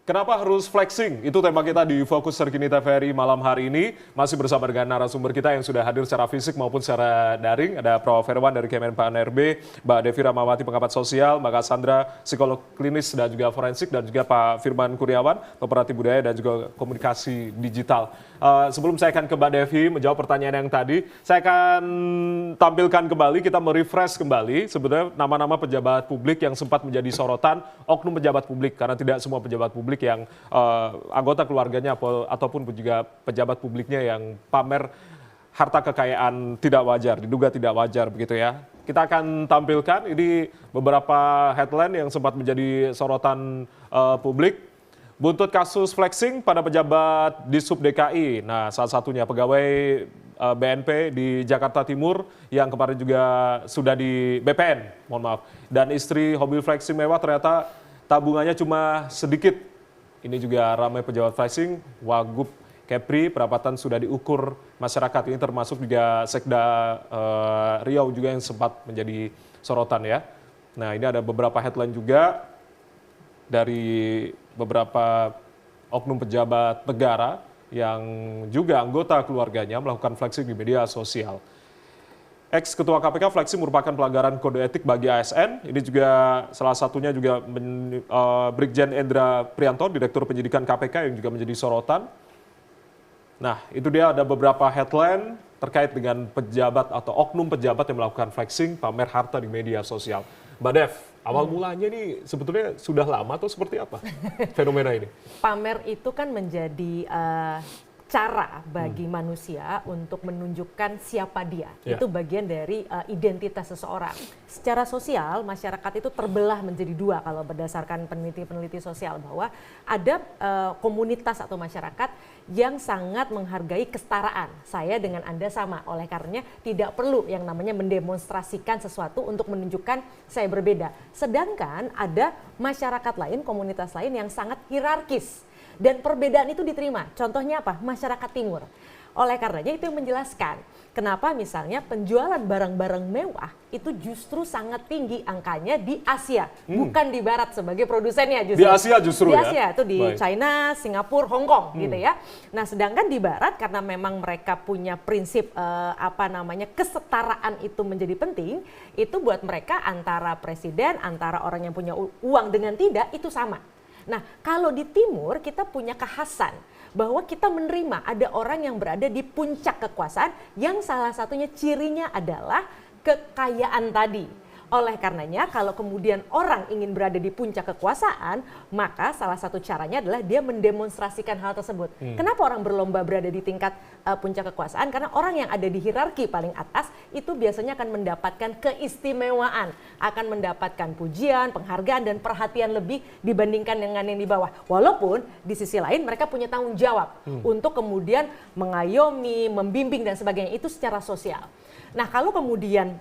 Kenapa harus flexing? Itu tema kita di Fokus Terkini TVRI malam hari ini. Masih bersama dengan narasumber kita yang sudah hadir secara fisik maupun secara daring. Ada Prof. Herwan dari Kemenpan RB, Mbak Devi Ramawati pengamat sosial, Mbak Cassandra psikolog klinis dan juga forensik, dan juga Pak Firman Kurniawan, pemerhati budaya dan juga komunikasi digital. Sebelum saya akan ke Mbak Devi menjawab pertanyaan yang tadi, saya akan tampilkan kembali, kita merefresh kembali sebenarnya nama-nama pejabat publik yang sempat menjadi sorotan, oknum pejabat publik, karena tidak semua pejabat publik yang anggota keluarganya ataupun juga pejabat publiknya yang pamer harta kekayaan tidak wajar, diduga tidak wajar begitu ya. Kita akan tampilkan ini beberapa headline yang sempat menjadi sorotan publik. Buntut kasus flexing pada pejabat di Sub DKI. Nah, salah satunya pegawai BNP di Jakarta Timur yang kemarin juga sudah di BPN, mohon maaf. Dan istri hobi flexing mewah ternyata tabungannya cuma sedikit. Ini juga ramai pejabat flexing, Wagub Kepri, pendapatan sudah diukur masyarakat. Ini termasuk juga Sekda Riau juga yang sempat menjadi sorotan ya. Nah, ini ada beberapa headline juga dari beberapa oknum pejabat negara yang juga anggota keluarganya melakukan flexing di media sosial. Ex-Ketua KPK flexing merupakan pelanggaran kode etik bagi ASN. Ini juga salah satunya juga Brigjen Endra Prianto, Direktur Penyidikan KPK yang juga menjadi sorotan. Nah, itu dia ada beberapa headline terkait dengan pejabat atau oknum pejabat yang melakukan flexing pamer harta di media sosial. Mbak Dev, awal mulanya ini sebetulnya sudah lama atau seperti apa fenomena ini? Pamer itu kan menjadi cara bagi manusia untuk menunjukkan siapa dia. Ya. Itu bagian dari identitas seseorang. Secara sosial, masyarakat itu terbelah menjadi dua kalau berdasarkan peneliti-peneliti sosial, bahwa ada komunitas atau masyarakat yang sangat menghargai kesetaraan. Saya dengan Anda sama, oleh karenanya tidak perlu yang namanya mendemonstrasikan sesuatu untuk menunjukkan saya berbeda. Sedangkan ada masyarakat lain, komunitas lain yang sangat hierarkis. Dan perbedaan itu diterima. Contohnya apa? Masyarakat Timur. Oleh karenanya itu yang menjelaskan kenapa misalnya penjualan barang-barang mewah itu justru sangat tinggi angkanya di Asia, bukan di Barat sebagai produsennya justru. Di Asia justru di ya? Di Asia, itu di Baik. China, Singapura, Hong Kong gitu ya. Nah, sedangkan di Barat karena memang mereka punya prinsip kesetaraan itu menjadi penting, itu buat mereka antara presiden, antara orang yang punya uang dengan tidak itu sama. Nah, kalau di Timur kita punya kekhasan bahwa kita menerima ada orang yang berada di puncak kekuasaan yang salah satunya cirinya adalah kekayaan tadi. Oleh karenanya kalau kemudian orang ingin berada di puncak kekuasaan, maka salah satu caranya adalah dia mendemonstrasikan hal tersebut. Kenapa orang berlomba berada di tingkat puncak kekuasaan? Karena orang yang ada di hierarki paling atas itu biasanya akan mendapatkan keistimewaan, akan mendapatkan pujian, penghargaan dan perhatian lebih dibandingkan dengan yang di bawah. Walaupun di sisi lain mereka punya tanggung jawab untuk kemudian mengayomi, membimbing dan sebagainya, itu secara sosial. Nah, kalau kemudian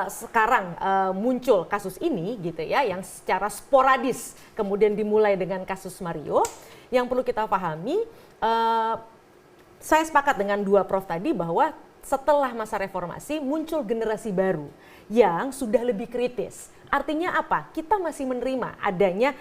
sekarang muncul kasus ini gitu ya, yang secara sporadis kemudian dimulai dengan kasus Mario, yang perlu kita pahami, saya sepakat dengan dua Prof tadi bahwa setelah masa reformasi muncul generasi baru yang sudah lebih kritis. Artinya apa? Kita masih menerima adanya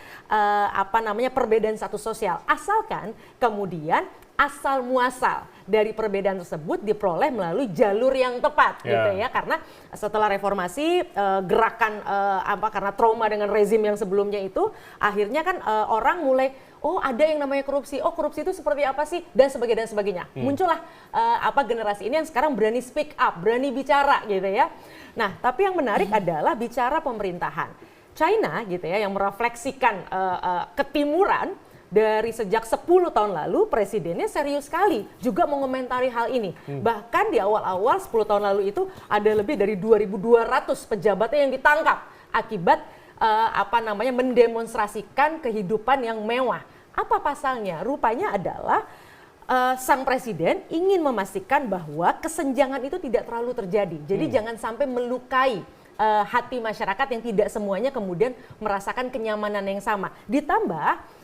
perbedaan status sosial, asalkan kemudian asal muasal dari perbedaan tersebut diperoleh melalui jalur yang tepat gitu ya. Karena setelah reformasi gerakan karena trauma dengan rezim yang sebelumnya itu akhirnya kan orang mulai ada yang namanya korupsi. Korupsi itu seperti apa sih dan sebagainya. Muncullah generasi ini yang sekarang berani speak up, berani bicara gitu ya. Nah, tapi yang menarik adalah bicara pemerintahan. China gitu ya yang merefleksikan ketimuran. Dari sejak 10 tahun lalu presidennya serius sekali juga mengomentari hal ini. Bahkan di awal-awal 10 tahun lalu itu ada lebih dari 2.200 pejabatnya yang ditangkap akibat mendemonstrasikan kehidupan yang mewah. Apa pasalnya? Rupanya adalah sang presiden ingin memastikan bahwa kesenjangan itu tidak terlalu terjadi. Jadi jangan sampai melukai hati masyarakat yang tidak semuanya kemudian merasakan kenyamanan yang sama. Ditambah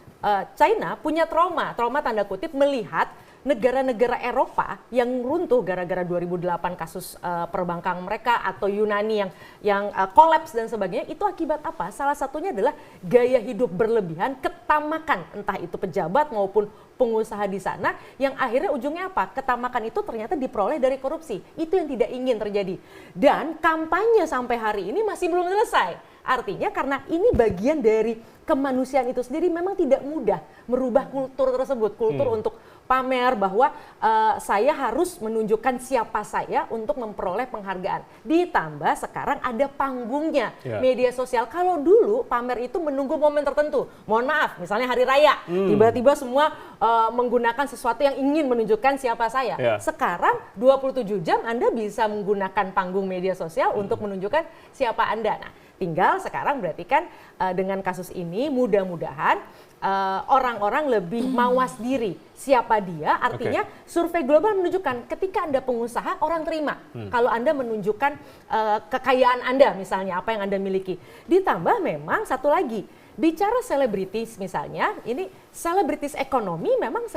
China punya trauma tanda kutip melihat negara-negara Eropa yang runtuh gara-gara 2008 kasus perbankan mereka atau Yunani yang kolaps dan sebagainya, itu akibat apa? Salah satunya adalah gaya hidup berlebihan, ketamakan, entah itu pejabat maupun pengusaha di sana, yang akhirnya ujungnya apa? Ketamakan itu ternyata diperoleh dari korupsi. Itu yang tidak ingin terjadi. Dan kampanye sampai hari ini masih belum selesai. Artinya karena ini bagian dari kemanusiaan itu sendiri, memang tidak mudah merubah kultur tersebut, kultur untuk pamer bahwa saya harus menunjukkan siapa saya untuk memperoleh penghargaan. Ditambah sekarang ada panggungnya, media sosial. Kalau dulu pamer itu menunggu momen tertentu, mohon maaf, misalnya hari raya, tiba-tiba semua menggunakan sesuatu yang ingin menunjukkan siapa saya. Sekarang 27 jam Anda bisa menggunakan panggung media sosial untuk menunjukkan siapa Anda. Nah, tinggal sekarang berarti kan dengan kasus ini mudah-mudahan orang-orang lebih mawas diri siapa dia. Artinya survei global menunjukkan ketika Anda pengusaha, orang terima kalau Anda menunjukkan kekayaan Anda, misalnya apa yang Anda miliki. Ditambah memang satu lagi, bicara selebritis misalnya, ini selebritis ekonomi memang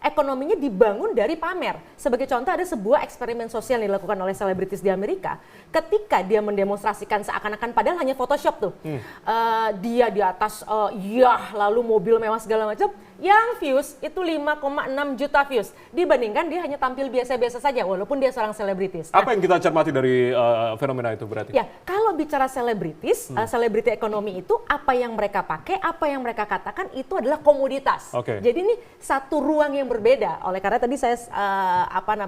ekonominya dibangun dari pamer. Sebagai contoh, ada sebuah eksperimen sosial yang dilakukan oleh selebritis di Amerika. Ketika dia mendemonstrasikan seakan-akan padahal hanya Photoshop tuh. Dia di atas lalu mobil mewah segala macam, yang views itu 5,6 juta views. Dibandingkan dia hanya tampil biasa-biasa saja walaupun dia seorang selebritis. Apa yang kita cermati dari fenomena itu berarti? Ya, kalau bicara selebritis, selebriti ekonomi itu apa yang mereka pakai, apa yang mereka katakan itu adalah komoditas. Jadi ini satu ruang yang berbeda. Oleh karena tadi saya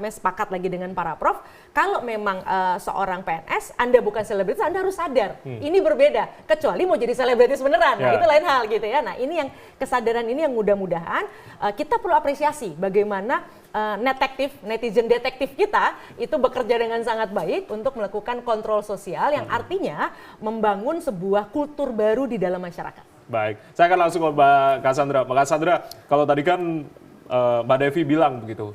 sepakat lagi dengan para prof, kalau memang seorang PNS, Anda bukan selebritis, Anda harus sadar ini berbeda. Kecuali mau jadi selebritis beneran, nah itu lain hal gitu ya. Nah ini yang kesadaran ini yang mudah-mudahan kita perlu apresiasi bagaimana netizen detektif kita itu bekerja dengan sangat baik untuk melakukan kontrol sosial yang artinya membangun sebuah kultur baru di dalam masyarakat. Baik, saya akan langsung ke Mbak Cassandra. Mbak Cassandra, kalau tadi kan Mbak Devi bilang begitu,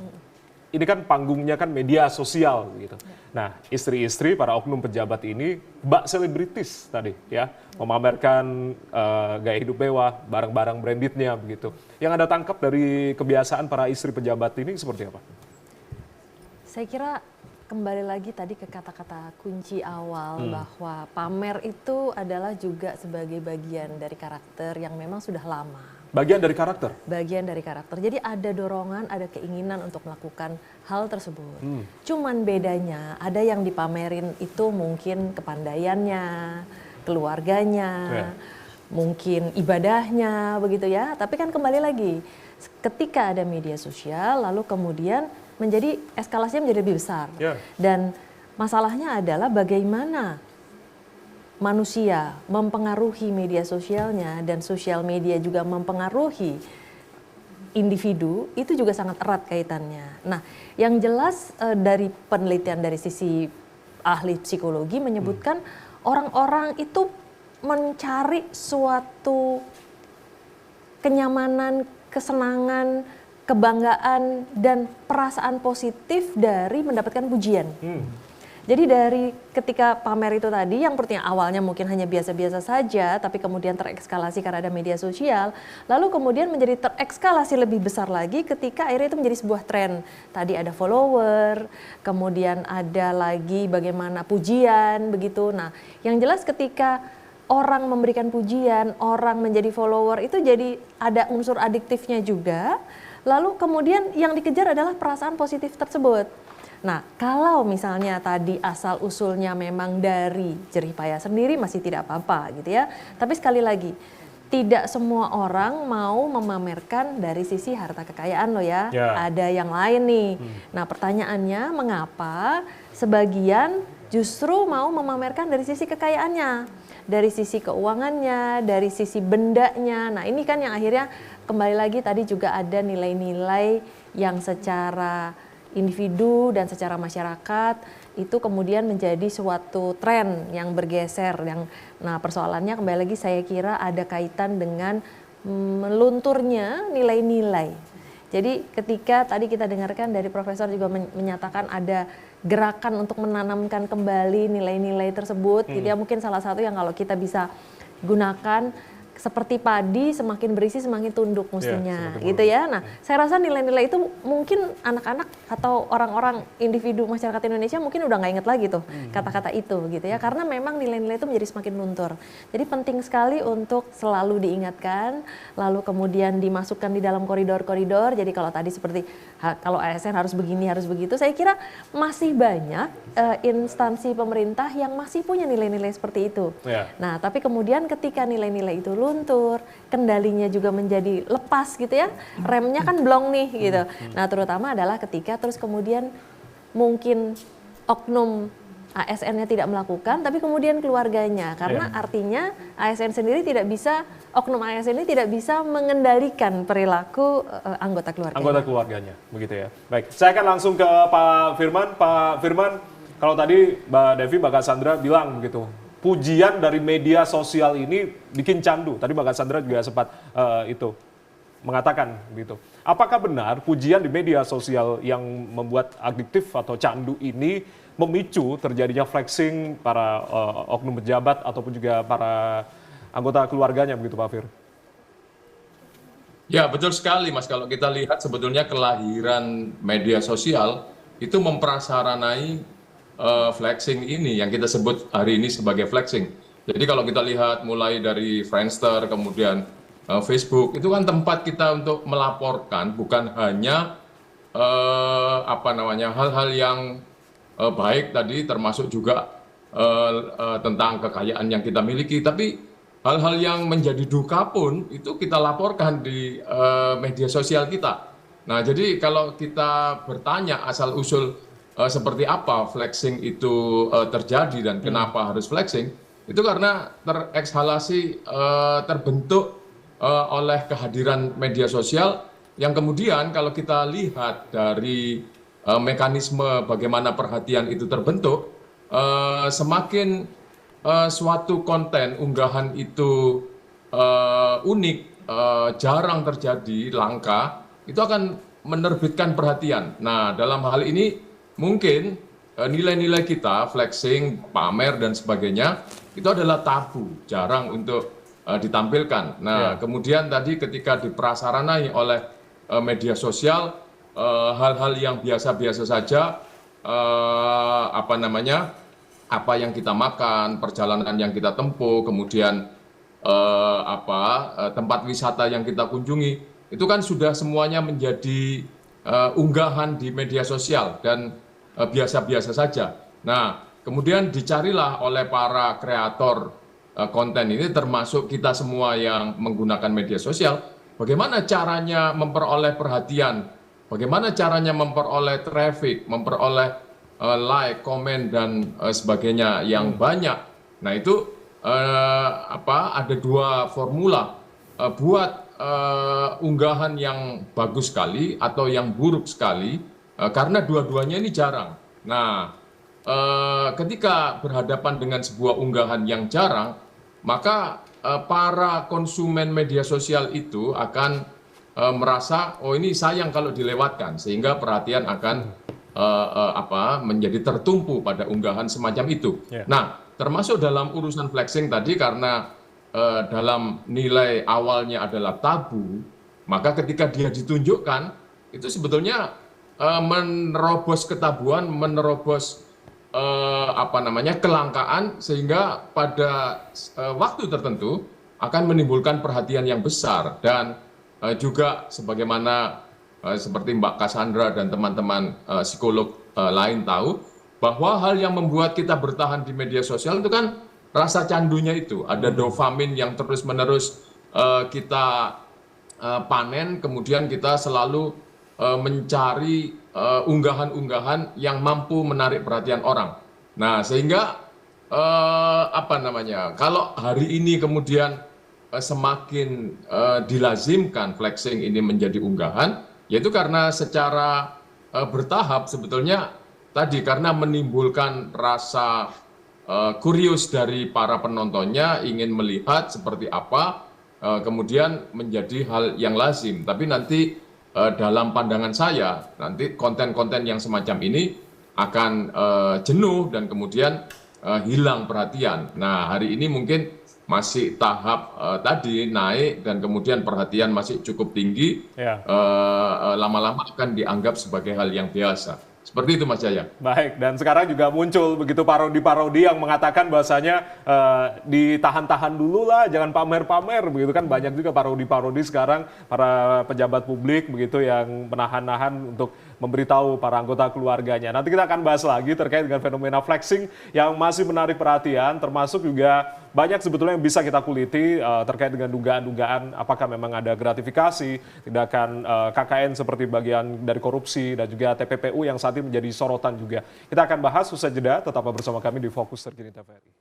ini kan panggungnya kan media sosial gitu. Nah, istri-istri para oknum pejabat ini bak selebritis tadi ya, memamerkan gaya hidup mewah, barang-barang brandednya begitu. Yang Anda tangkap dari kebiasaan para istri pejabat ini seperti apa? Saya kira kembali lagi tadi ke kata-kata kunci awal bahwa pamer itu adalah juga sebagai bagian dari karakter yang memang sudah lama. Bagian dari karakter? Bagian dari karakter. Jadi ada dorongan, ada keinginan untuk melakukan hal tersebut. Cuman bedanya ada yang dipamerin itu mungkin kepandaiannya, keluarganya, mungkin ibadahnya begitu ya. Tapi kan kembali lagi, ketika ada media sosial lalu kemudian menjadi eskalasinya menjadi lebih besar. Dan masalahnya adalah bagaimana manusia mempengaruhi media sosialnya dan sosial media juga mempengaruhi individu, itu juga sangat erat kaitannya. Nah, yang jelas dari penelitian dari sisi ahli psikologi menyebutkan orang-orang itu mencari suatu kenyamanan, kesenangan, kebanggaan dan perasaan positif dari mendapatkan pujian. Jadi dari ketika pamer itu tadi yang sepertinya awalnya mungkin hanya biasa-biasa saja, tapi kemudian terekskalasi karena ada media sosial, lalu kemudian menjadi terekskalasi lebih besar lagi ketika akhirnya itu menjadi sebuah tren. Tadi ada follower, kemudian ada lagi bagaimana pujian begitu. Nah, yang jelas ketika orang memberikan pujian, orang menjadi follower itu jadi ada unsur adiktifnya juga. Lalu kemudian yang dikejar adalah perasaan positif tersebut. Nah, kalau misalnya tadi asal usulnya memang dari jerih payah sendiri masih tidak apa-apa gitu ya. Tapi sekali lagi, tidak semua orang mau memamerkan dari sisi harta kekayaan loh ya. Ada yang lain nih. Nah, pertanyaannya mengapa sebagian justru mau memamerkan dari sisi kekayaannya, dari sisi keuangannya, dari sisi bendanya. Nah, ini kan yang akhirnya kembali lagi tadi juga ada nilai-nilai yang secara individu dan secara masyarakat itu kemudian menjadi suatu tren yang bergeser. Nah, persoalannya kembali lagi saya kira ada kaitan dengan melunturnya nilai-nilai. Jadi ketika tadi kita dengarkan dari profesor juga menyatakan ada gerakan untuk menanamkan kembali nilai-nilai tersebut, gitu ya, mungkin salah satu yang kalau kita bisa gunakan seperti padi, semakin berisi semakin tunduk mestinya, semakin gitu ya. Nah, saya rasa nilai-nilai itu mungkin anak-anak atau orang-orang individu masyarakat Indonesia mungkin udah nggak inget lagi tuh kata-kata itu, gitu ya. Karena memang nilai-nilai itu menjadi semakin luntur. Jadi penting sekali untuk selalu diingatkan, lalu kemudian dimasukkan di dalam koridor-koridor. Jadi kalau tadi seperti kalau ASN harus begini, harus begitu, saya kira masih banyak instansi pemerintah yang masih punya nilai-nilai seperti itu. Nah, tapi kemudian ketika nilai-nilai itu luntur, kendalinya juga menjadi lepas gitu ya, remnya kan blong nih gitu. Nah, terutama adalah ketika terus kemudian mungkin oknum ASN-nya tidak melakukan, tapi kemudian keluarganya, karena artinya ASN sendiri tidak bisa, oknum ASN ini tidak bisa mengendalikan perilaku anggota keluarganya. Anggota keluarganya, begitu ya. Baik, saya akan langsung ke Pak Firman. Pak Firman, kalau tadi Mbak Devi, Mbak Cassandra bilang begitu, pujian dari media sosial ini bikin candu. Tadi Mbak Cassandra juga sempat itu mengatakan gitu. Apakah benar pujian di media sosial yang membuat adiktif atau candu ini memicu terjadinya flexing para oknum pejabat ataupun juga para anggota keluarganya begitu Pak Fir? Ya betul sekali Mas, kalau kita lihat sebetulnya kelahiran media sosial itu memprasaranai flexing ini yang kita sebut hari ini sebagai flexing. Jadi kalau kita lihat mulai dari Friendster, kemudian Facebook, itu kan tempat kita untuk melaporkan bukan hanya hal-hal yang baik tadi, termasuk juga tentang kekayaan yang kita miliki, tapi hal-hal yang menjadi duka pun itu kita laporkan di media sosial kita. Nah, jadi kalau kita bertanya asal-usul seperti apa flexing itu terjadi dan kenapa harus flexing, itu karena tereksalasi terbentuk oleh kehadiran media sosial yang kemudian kalau kita lihat dari mekanisme bagaimana perhatian itu terbentuk, semakin suatu konten unggahan itu unik, jarang terjadi, langka, itu akan menerbitkan perhatian. Nah, dalam hal ini mungkin nilai-nilai kita, flexing, pamer, dan sebagainya, itu adalah tabu, jarang untuk ditampilkan. Nah, kemudian tadi ketika diprasaranai oleh media sosial, hal-hal yang biasa-biasa saja, apa yang kita makan, perjalanan yang kita tempuh, kemudian tempat wisata yang kita kunjungi, itu kan sudah semuanya menjadi unggahan di media sosial dan biasa-biasa saja. Nah, kemudian dicarilah oleh para kreator konten ini, termasuk kita semua yang menggunakan media sosial, bagaimana caranya memperoleh perhatian, bagaimana caranya memperoleh traffic, memperoleh like, komen, dan sebagainya yang banyak. Nah, itu ada dua formula buat unggahan yang bagus sekali atau yang buruk sekali, karena dua-duanya ini jarang. Nah, ketika berhadapan dengan sebuah unggahan yang jarang, maka para konsumen media sosial itu akan merasa, oh ini sayang kalau dilewatkan, sehingga perhatian akan menjadi tertumpu pada unggahan semacam itu. Nah, termasuk dalam urusan flexing tadi, karena dalam nilai awalnya adalah tabu, maka ketika dia ditunjukkan, itu sebetulnya menerobos ketabuan, menerobos kelangkaan, sehingga pada waktu tertentu akan menimbulkan perhatian yang besar. Dan juga sebagaimana seperti Mbak Cassandra dan teman-teman psikolog lain tahu, bahwa hal yang membuat kita bertahan di media sosial itu kan rasa candunya itu. Ada dopamin yang terus-menerus kita panen, kemudian kita selalu mencari unggahan-unggahan yang mampu menarik perhatian orang. Nah, sehingga kalau hari ini kemudian semakin dilazimkan flexing ini menjadi unggahan, yaitu karena secara bertahap sebetulnya tadi, karena menimbulkan rasa kurius dari para penontonnya, ingin melihat seperti apa, kemudian menjadi hal yang lazim. Tapi nanti dalam pandangan saya, nanti konten-konten yang semacam ini akan jenuh dan kemudian hilang perhatian. Nah, hari ini mungkin masih tahap tadi naik dan kemudian perhatian masih cukup tinggi, Ya. lama-lama akan dianggap sebagai hal yang biasa. Seperti itu Mas Jaya. Baik, dan sekarang juga muncul begitu parodi-parodi yang mengatakan bahwasanya ditahan-tahan dulu lah, jangan pamer-pamer, begitu kan banyak juga parodi-parodi sekarang para pejabat publik begitu yang menahan-nahan untuk memberitahu para anggota keluarganya. Nanti kita akan bahas lagi terkait dengan fenomena flexing yang masih menarik perhatian, termasuk juga banyak sebetulnya yang bisa kita kuliti terkait dengan dugaan-dugaan apakah memang ada gratifikasi, tindakan KKN seperti bagian dari korupsi dan juga TPPU yang saat ini menjadi sorotan juga. Kita akan bahas usai jeda, tetaplah bersama kami di Fokus Terkini TVRI.